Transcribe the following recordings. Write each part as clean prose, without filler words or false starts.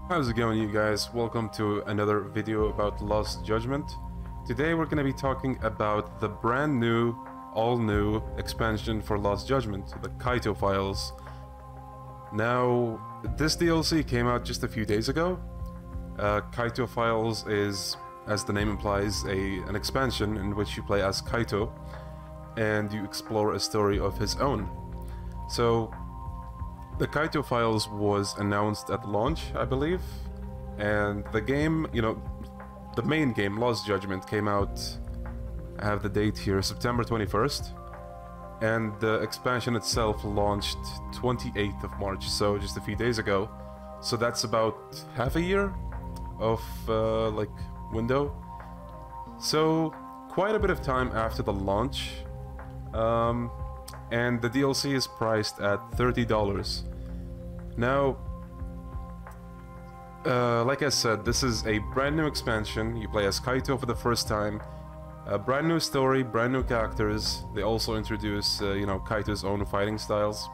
How's it going, you guys? Welcome to another video about Lost Judgment. Today we're going to be talking about the brand new, all new expansion for Lost Judgment, the Kaito files. Now, this DLC came out just a few days ago. Kaito files is, as the name implies, an expansion in which you play as Kaito and you explore a story of his own. So, the Kaito files was announced at launch, I believe, and the game, the main game, Lost Judgment, came out, I have the date here, September 21st, and the expansion itself launched 28th of March, so just a few days ago. So that's about half a year of, window. So, quite a bit of time after the launch. And the DLC is priced at $30. Now, like I said, this is a brand new expansion. You play as Kaito for the first time. A brand new story, brand new characters. They also introduce, Kaito's own fighting styles.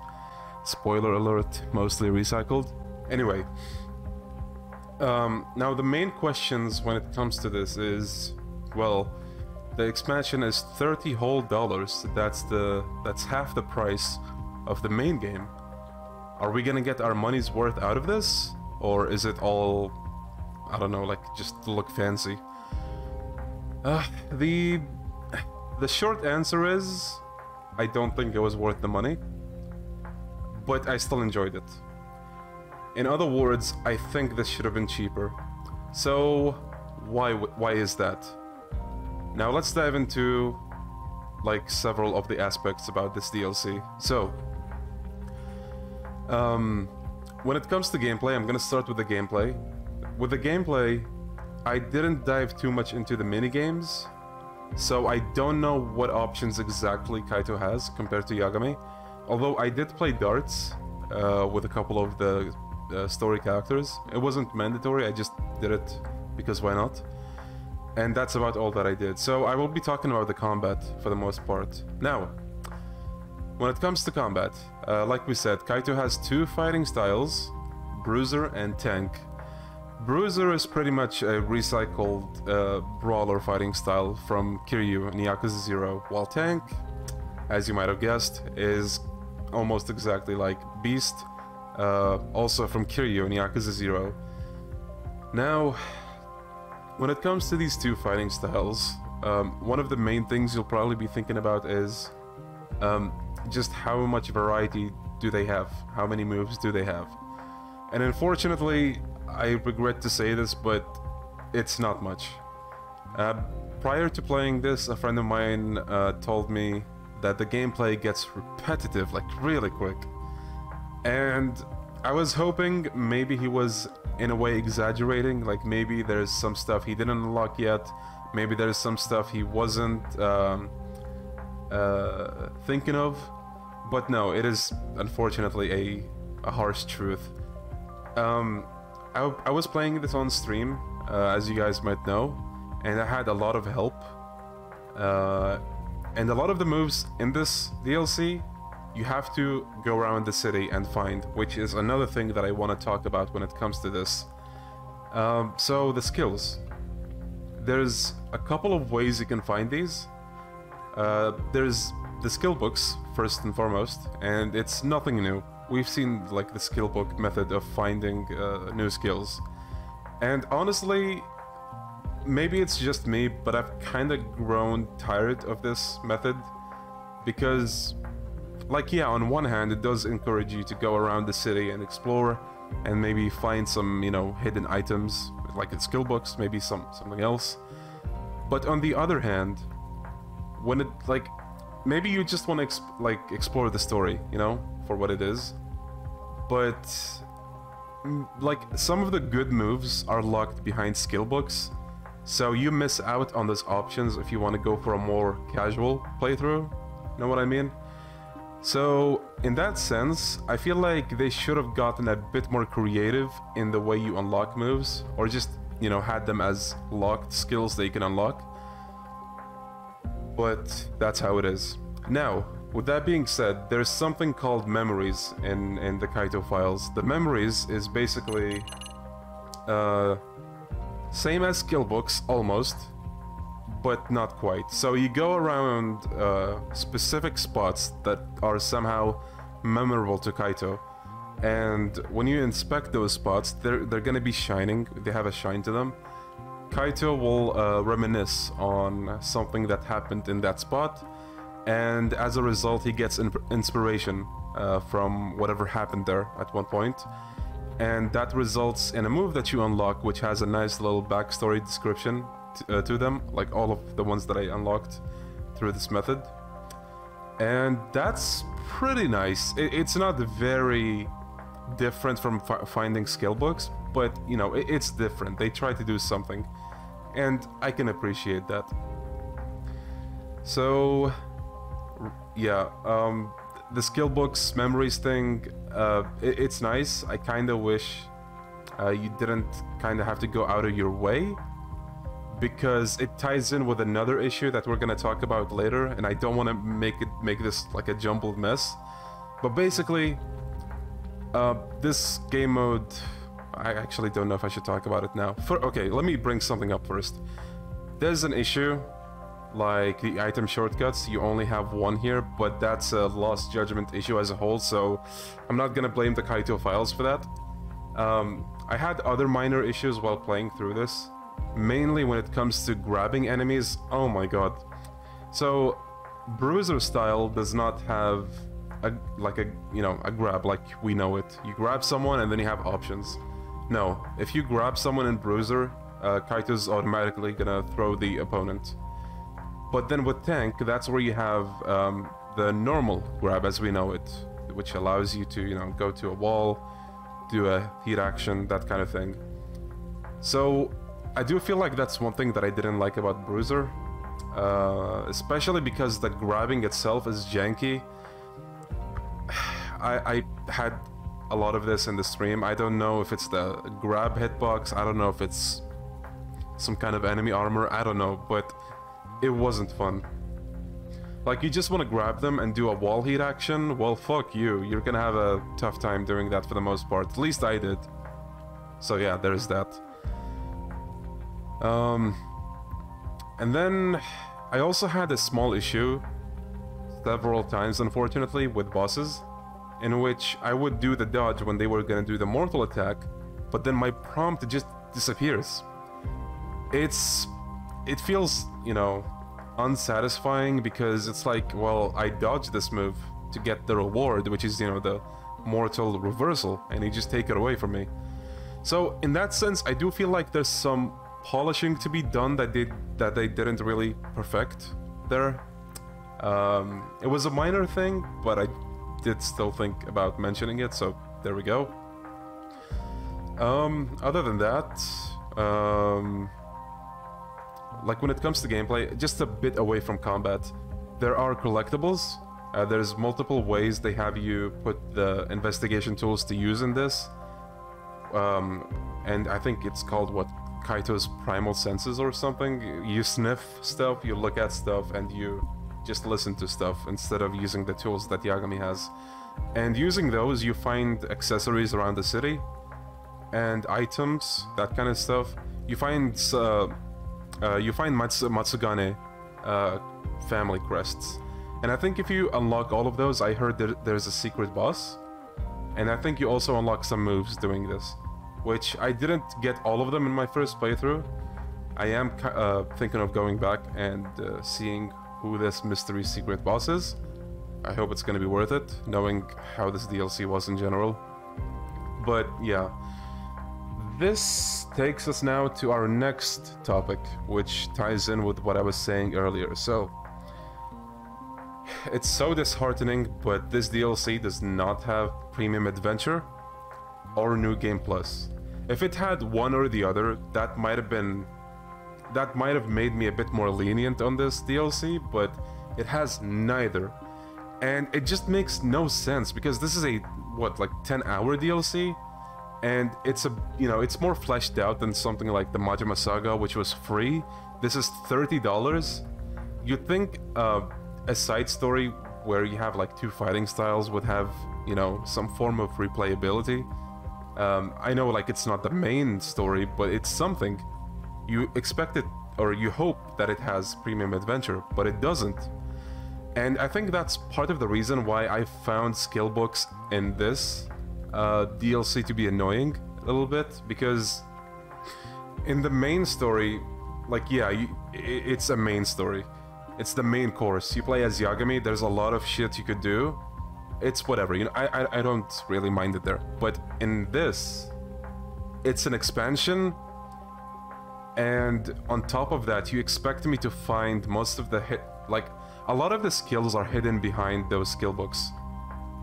Spoiler alert, mostly recycled. Anyway, now the main questions when it comes to this is, well, the expansion is $30 whole. That's half the price of the main game. Are we gonna get our money's worth out of this? Or is it all, I don't know, just to look fancy? The short answer is, I don't think it was worth the money. But I still enjoyed it. In other words, I think this should have been cheaper. So, why is that? Now let's dive into several of the aspects about this DLC. So, when it comes to gameplay, I'm gonna start with the gameplay. With the gameplay, I didn't dive too much into the minigames, so I don't know what options exactly Kaito has compared to Yagami. Although I did play darts with a couple of the story characters. It wasn't mandatory, I just did it because why not? And that's about all that I did. So I will be talking about the combat for the most part. Now, when it comes to combat, like we said, Kaito has two fighting styles, Bruiser and Tank. Bruiser is pretty much a recycled brawler fighting style from Kiryu in Yakuza 0, while Tank, as you might have guessed, is almost exactly like Beast, also from Kiryu in Yakuza 0. Now, when it comes to these two fighting styles, one of the main things you'll probably be thinking about is just how much variety do they have? How many moves do they have? And unfortunately, I regret to say this, but it's not much. Prior to playing this, a friend of mine told me that the gameplay gets repetitive, really quick. And I was hoping maybe he was in a way exaggerating, maybe there's some stuff he didn't unlock yet, maybe there's some stuff he wasn't thinking of, but no, it is unfortunately a harsh truth. I was playing this on stream, as you guys might know, and I had a lot of help, and a lot of the moves in this DLC you have to go around the city and find, which is another thing that I want to talk about when it comes to this. So the skills. There's a couple of ways you can find these. There's the skill books, first and foremost, and it's nothing new. We've seen the skill book method of finding new skills. And honestly, maybe it's just me, but I've kind of grown tired of this method, because yeah, on one hand, it does encourage you to go around the city and explore and maybe find some, hidden items, like in skill books, maybe something else. But on the other hand, when it, maybe you just want to, explore the story, for what it is. But, some of the good moves are locked behind skill books, so you miss out on those options if you want to go for a more casual playthrough. Know what I mean? So, in that sense, I feel like they should have gotten a bit more creative in the way you unlock moves, or just, had them as locked skills that you can unlock. But that's how it is. Now, with that being said, there's something called memories in the Kaito files. The memories is basically same as skill books, almost, but not quite. So you go around specific spots that are somehow memorable to Kaito, and when you inspect those spots, they're gonna be shining. They have a shine to them. Kaito will reminisce on something that happened in that spot, and as a result, he gets inspiration from whatever happened there at one point. And that results in a move that you unlock, which has a nice little backstory description to them, like all of the ones that I unlocked through this method. And that's pretty nice. It's not very different from finding skill books, but you know, it's different. They try to do something, and I can appreciate that. So yeah, the skill books memories thing, it's nice. I kind of wish you didn't kind of have to go out of your way, because it ties in with another issue that we're gonna talk about later, and I don't want to make this like a jumbled mess. But basically, this game mode, I actually don't know if I should talk about it now. Okay, let me bring something up first. There's an issue like the item shortcuts. You only have one here, but that's a lost judgment issue as a whole, so I'm not gonna blame the Kaito files for that. I had other minor issues while playing through this, mainly when it comes to grabbing enemies. Oh my god. So Bruiser style does not have a grab like we know it. You grab someone and then you have options. No, if you grab someone in Bruiser, Kaito's automatically gonna throw the opponent. But then with Tank, that's where you have the normal grab as we know it, which allows you to, you know, go to a wall, do a heat action, that kind of thing. So I do feel like that's one thing that I didn't like about Bruiser, especially because the grabbing itself is janky. I had a lot of this in the stream. I don't know if it's the grab hitbox, I don't know if it's some kind of enemy armor, I don't know, but it wasn't fun. Like, you just want to grab them and do a wall heat action? Well, fuck you. You're gonna have a tough time doing that for the most part. At least I did. So yeah, there's that. And then I also had a small issue several times, unfortunately, with bosses, in which I would do the dodge when they were gonna do the mortal attack, but then my prompt just disappears. It feels, you know, unsatisfying, because it's like, well, I dodged this move to get the reward, which is, you know, the mortal reversal, and you just take it away from me. So in that sense, I do feel like there's some polishing to be done that they didn't really perfect there. It was a minor thing, but I did still think about mentioning it, so there we go. Other than that, like when it comes to gameplay, just a bit away from combat, there are collectibles. There's multiple ways they have you put the investigation tools to use in this. And I think it's called, what, Kaito's primal senses or something. You sniff stuff, you look at stuff, and you just listen to stuff instead of using the tools that Yagami has. And using those, you find accessories around the city and items, that kind of stuff. You find Matsugane family crests. And I think if you unlock all of those, I heard there's a secret boss. And I think you also unlock some moves doing this, which I didn't get all of them in my first playthrough. I am thinking of going back and seeing who this mystery secret boss is. I hope it's gonna be worth it, knowing how this DLC was in general. But yeah, this takes us now to our next topic, which ties in with what I was saying earlier. So, it's so disheartening, but this DLC does not have Premium Adventure or New Game Plus. If it had one or the other, that might have made me a bit more lenient on this DLC, but it has neither. And it just makes no sense, because this is a, what, like 10-hour DLC? And it's a, you know, it's more fleshed out than something like the Majima Saga, which was free. This is $30. You'd think a side story where you have like two fighting styles would have, you know, some form of replayability. I know, like, it's not the main story, but it's something. You expect it, or you hope that it has premium adventure, but it doesn't. And I think that's part of the reason why I found skill books in this DLC to be annoying a little bit, because in the main story, like, yeah, it's a main story. It's the main course. You play as Yagami, there's a lot of shit you could do. It's whatever, you know, I don't really mind it there. But in this, it's an expansion, and on top of that, you expect me to find most of the like, a lot of the skills are hidden behind those skill books.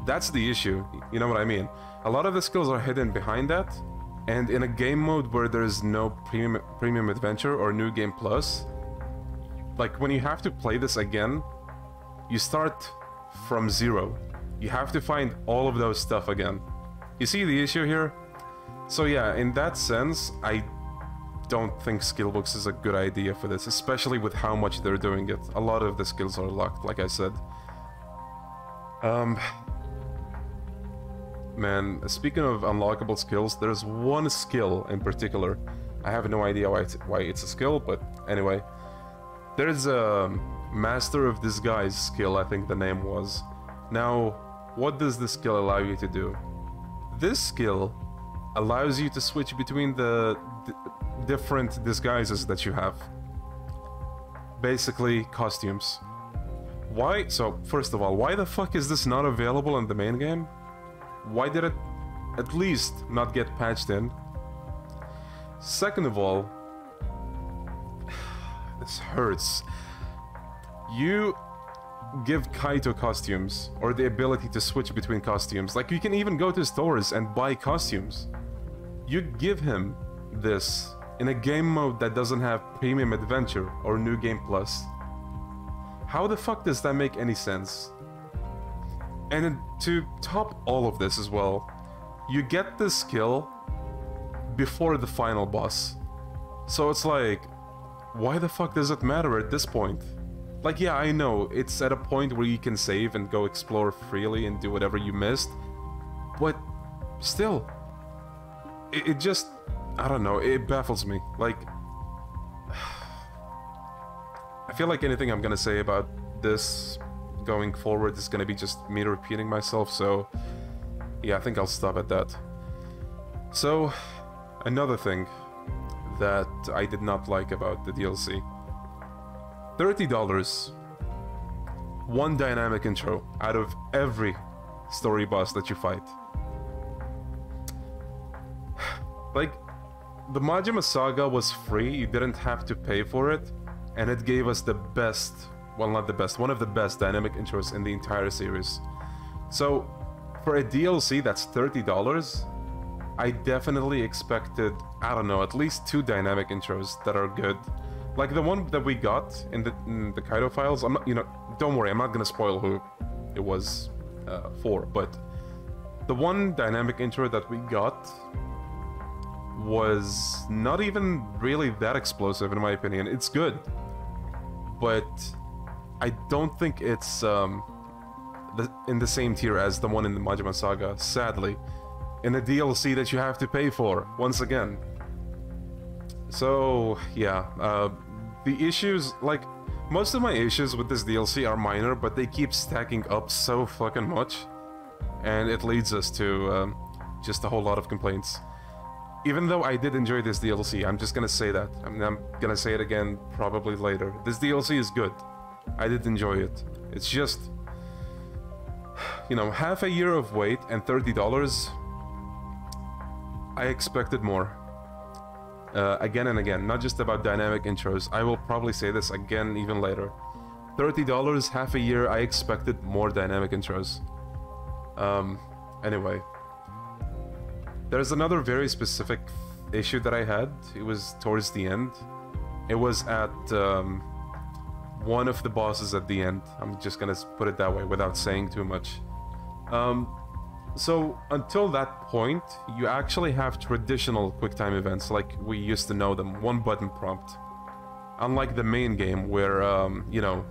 That's the issue, you know what I mean? A lot of the skills are hidden behind that, and in a game mode where there's no premium adventure or new game plus, like, when you have to play this again, you start from zero. You have to find all of those stuff again. You see the issue here? So yeah, in that sense, I don't think skill books is a good idea for this, especially with how much they're doing it. A lot of the skills are locked, like I said. Man, speaking of unlockable skills, there's one skill in particular. I have no idea why it's a skill, but anyway. There's a Master of Disguise skill, I think the name was. Now, what does this skill allow you to do? This skill allows you to switch between the different disguises that you have. Basically, costumes. Why? So, first of all, why the fuck is this not available in the main game? Why did it at least not get patched in? Second of all, this hurts. You give Kaito costumes, or the ability to switch between costumes. Like, you can even go to stores and buy costumes. You give him this in a game mode that doesn't have premium adventure or new game plus. How the fuck does that make any sense? And then to top all of this as well, you get this skill before the final boss. So it's like, why the fuck does it matter at this point? Like, yeah, I know, it's at a point where you can save and go explore freely and do whatever you missed, but still, it just, I don't know, it baffles me. Like, I feel like anything I'm gonna say about this going forward is gonna be just me repeating myself, so yeah, I think I'll stop at that. So, another thing that I did not like about the DLC. $30. One dynamic intro out of every story boss that you fight. Like, the Majima Saga was free, you didn't have to pay for it, and it gave us the best, well, not the best, one of the best dynamic intros in the entire series. So, for a DLC that's $30, I definitely expected, I don't know, at least 2 dynamic intros that are good. Like the one that we got in the Kaito files, I'm not, you know, don't worry, I'm not gonna spoil who it was for, but the one dynamic intro that we got was not even really that explosive in my opinion. It's good, but I don't think it's in the same tier as the one in the Majima Saga, sadly, in a DLC that you have to pay for, once again. So, yeah, the issues, like, most of my issues with this DLC are minor, but they keep stacking up so fucking much, and it leads us to just a whole lot of complaints. Even though I did enjoy this DLC, I'm just gonna say that. I'm gonna say it again probably later. This DLC is good. I did enjoy it. It's just, you know, half a year of wait and $30, I expected more. Again and again, not just about dynamic intros. I will probably say this again even later. $30, half a year, I expected more dynamic intros. Anyway. There's another very specific issue that I had. It was towards the end. It was at one of the bosses at the end. I'm just gonna put it that way without saying too much. So, until that point, you actually have traditional QuickTime events like we used to know them, one button prompt. Unlike the main game where, you know,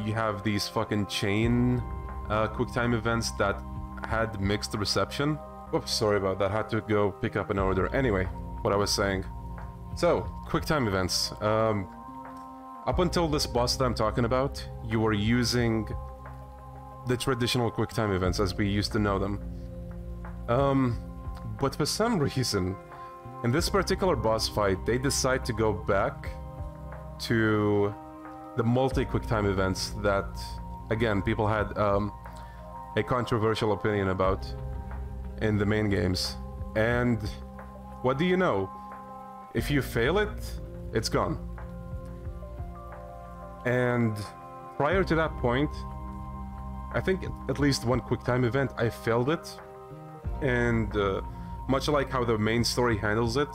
you have these fucking chain QuickTime events that had mixed reception. Oops, sorry about that. Had to go pick up an order. Anyway, what I was saying. So, quick time events. Up until this boss that I'm talking about, you were using the traditional quick time events as we used to know them. But for some reason, in this particular boss fight, they decide to go back to the multi-quick time events that, again, people had a controversial opinion about in the main games. And what do you know? If you fail it, it's gone. And prior to that point, I think at least one quick time event, I failed it. And much like how the main story handles it,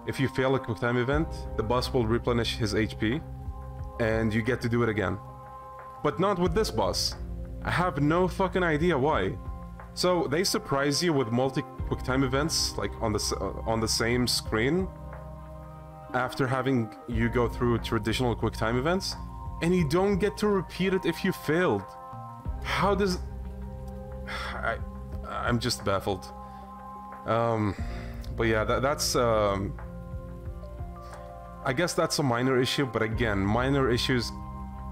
if you fail a quick time event, the boss will replenish his HP, and you get to do it again. But not with this boss. I have no fucking idea why. So they surprise you with multi-quick time events, like on the same screen, after having you go through traditional quick time events, and you don't get to repeat it if you failed. How does... I'm just baffled. But yeah, that's... I guess that's a minor issue, but again, minor issues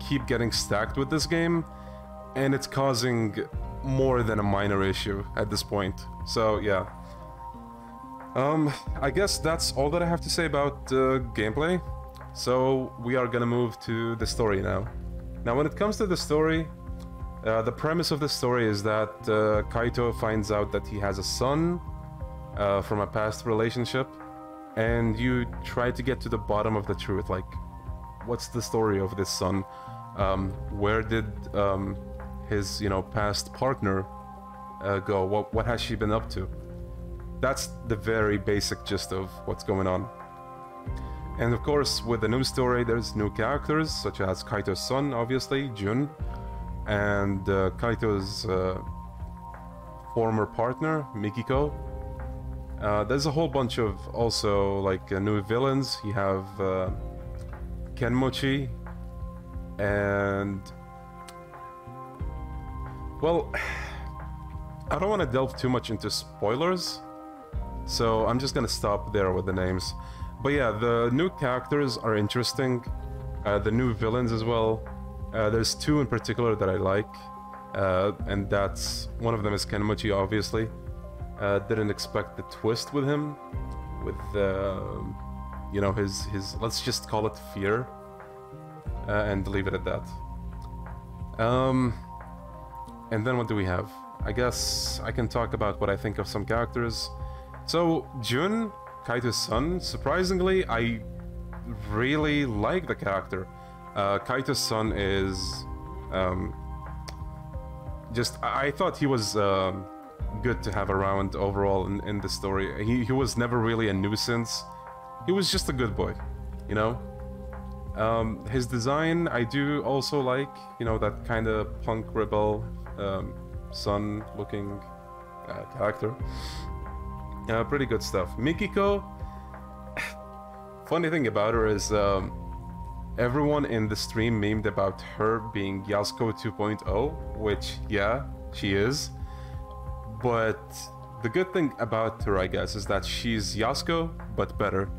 keep getting stacked with this game, and it's causing more than a minor issue at this point. So yeah. I guess that's all that I have to say about gameplay. So we are gonna move to the story now. Now when it comes to the story, the premise of the story is that Kaito finds out that he has a son from a past relationship, and you try to get to the bottom of the truth, like, what's the story of this son? Where did his, past partner go? What has she been up to? That's the very basic gist of what's going on. And of course, with the new story, there's new characters, such as Kaito's son, obviously, Jun, and Kaito's former partner, Mikiko. There's a whole bunch of also like new villains. You have Kenmochi, and well, I don't want to delve too much into spoilers, so I'm just gonna stop there with the names. But yeah, the new characters are interesting, the new villains as well. There's two in particular that I like, and that's one of them is Kenmochi, obviously. Didn't expect the twist with him, with his let's just call it fear, and leave it at that. And then what do we have? I guess I can talk about what I think of some characters. So Jun, Kaito's son, surprisingly, I really like the character. Kaito's son is I thought he was good to have around overall in the story. He was never really a nuisance. He was just a good boy, his design I do also like, that kind of punk rebel son looking character. Pretty good stuff. Mikiko, funny thing about her is everyone in the stream memed about her being Yasuko 2.0, which yeah, she is. But the good thing about her, I guess, is that she's Yasuko, but better.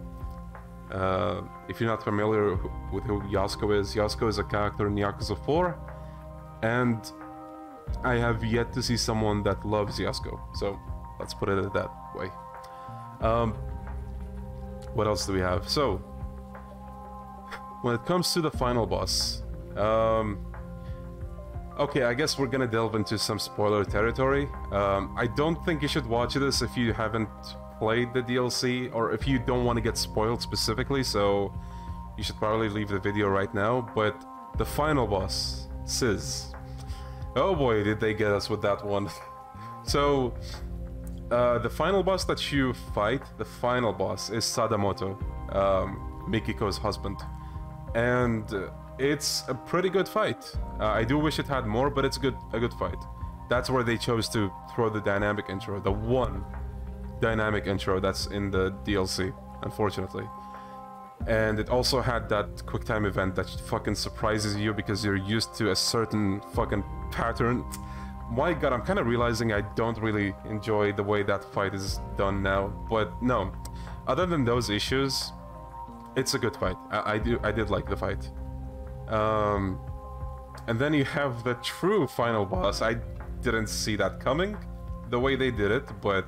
If you're not familiar with who Yasuko is a character in Yakuza 4, and I have yet to see someone that loves Yasuko, so let's put it that way. What else do we have? So, when it comes to the final boss, okay, I guess we're gonna delve into some spoiler territory. I don't think you should watch this if you haven't played the DLC, or if you don't want to get spoiled specifically, so you should probably leave the video right now. But the final boss, Sizz. Oh boy, did they get us with that one. So, the final boss that you fight, the final boss, is Sadamoto, Mikiko's husband. And it's a pretty good fight. I do wish it had more, but it's a good fight. That's where they chose to throw the dynamic intro, the one dynamic intro that's in the DLC, unfortunately. And it also had that QuickTime event that fucking surprises you because you're used to a certain fucking pattern. my god, I'm kind of realizing I don't really enjoy the way that fight is done now. But no, other than those issues, it's a good fight. I did like the fight. And then you have the true final boss. I didn't see that coming, the way they did it, but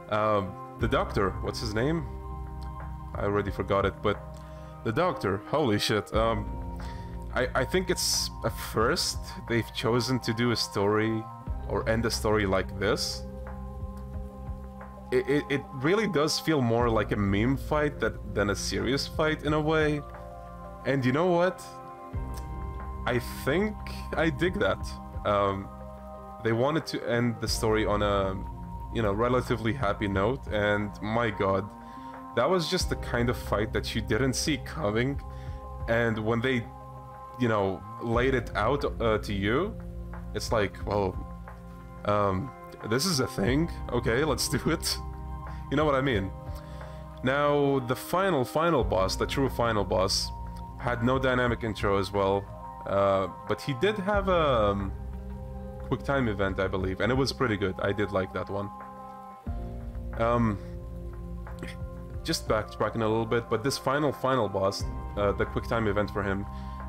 the doctor, what's his name? I already forgot it, but the doctor, holy shit. I think it's a first they've chosen to do a story or end a story like this. It really does feel more like a meme fight than a serious fight in a way. And you know what? I think I dig that. They wanted to end the story on a, you know, relatively happy note, and my god, that was just the kind of fight that you didn't see coming, and when they, you know, laid it out to you, it's like, well, this is a thing, okay, let's do it. You know what I mean? Now, the final boss, the true final boss, had no dynamic intro as well, but he did have a quick time event, I believe, and it was pretty good. I did like that one. Just backtracking a little bit, but this final boss, the quick time event for him,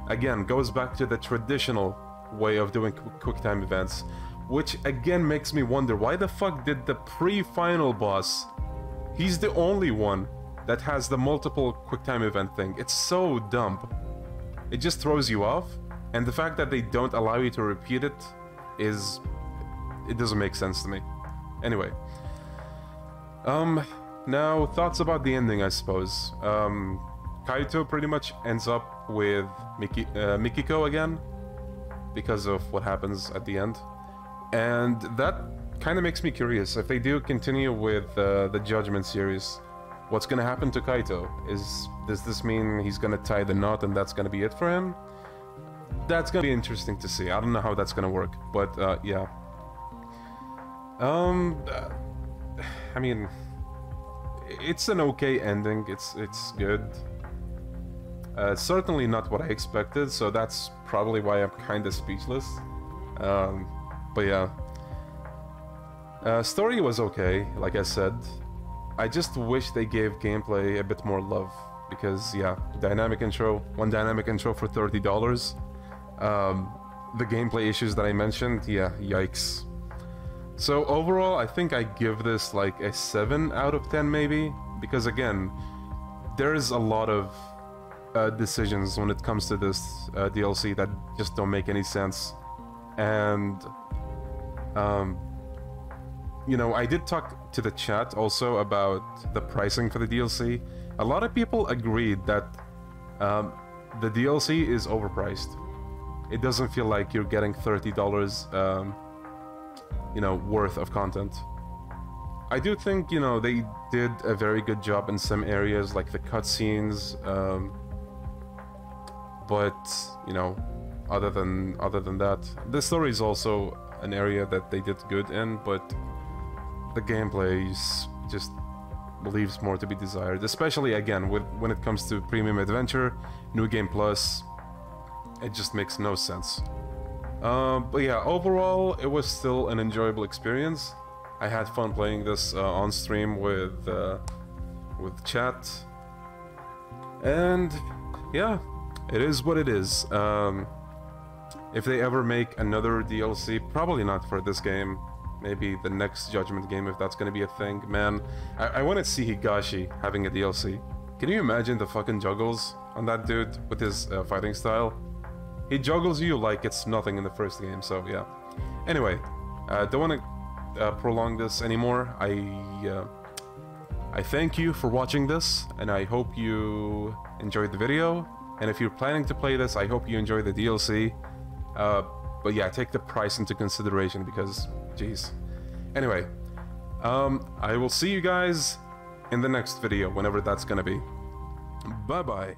again, goes back to the traditional way of doing quick time events, which again makes me wonder, why the fuck did the pre-final boss, he's the only one that has the multiple quick time event thing. It's so dumb. It just throws you off, and the fact that they don't allow you to repeat it it doesn't make sense to me. Anyway, now thoughts about the ending, I suppose. Kaito pretty much ends up with Mikiko again because of what happens at the end, and that kind of makes me curious if they do continue with the Judgment series. What's gonna happen to Kaito? Does this mean he's gonna tie the knot and that's gonna be it for him? That's gonna be interesting to see. I don't know how that's gonna work, but yeah. I mean, it's an okay ending. It's good. Certainly not what I expected, so that's probably why I'm kind of speechless. But yeah. Story was okay, like I said. I just wish they gave gameplay a bit more love, because yeah, dynamic intro, one dynamic intro for $30. The gameplay issues that I mentioned, yeah, yikes. So overall, I think I give this like a 7 out of 10 maybe, because again, there's a lot of decisions when it comes to this DLC that just don't make any sense. And you know, I did talk to the chat also about the pricing for the DLC. A lot of people agreed that the DLC is overpriced. It doesn't feel like you're getting $30, you know, worth of content. I do think, you know, they did a very good job in some areas, like the cutscenes, but, you know, other than that, the story is also an area that they did good in, but the gameplay just leaves more to be desired, especially again when it comes to Premium Adventure, New Game Plus. It just makes no sense. But yeah, overall, it was still an enjoyable experience. I had fun playing this on stream with chat, and yeah, it is what it is. If they ever make another DLC, probably not for this game. Maybe the next Judgment game, if that's gonna be a thing. Man, I want to see Higashi having a DLC. Can you imagine the fucking juggles on that dude with his fighting style? He juggles you like it's nothing in the first game, so yeah. Anyway, don't want to prolong this anymore. I thank you for watching this, and I hope you enjoyed the video. And if you're planning to play this, I hope you enjoy the DLC. But yeah, take the price into consideration because, jeez. Anyway, I will see you guys in the next video, whenever that's gonna be. Bye-bye.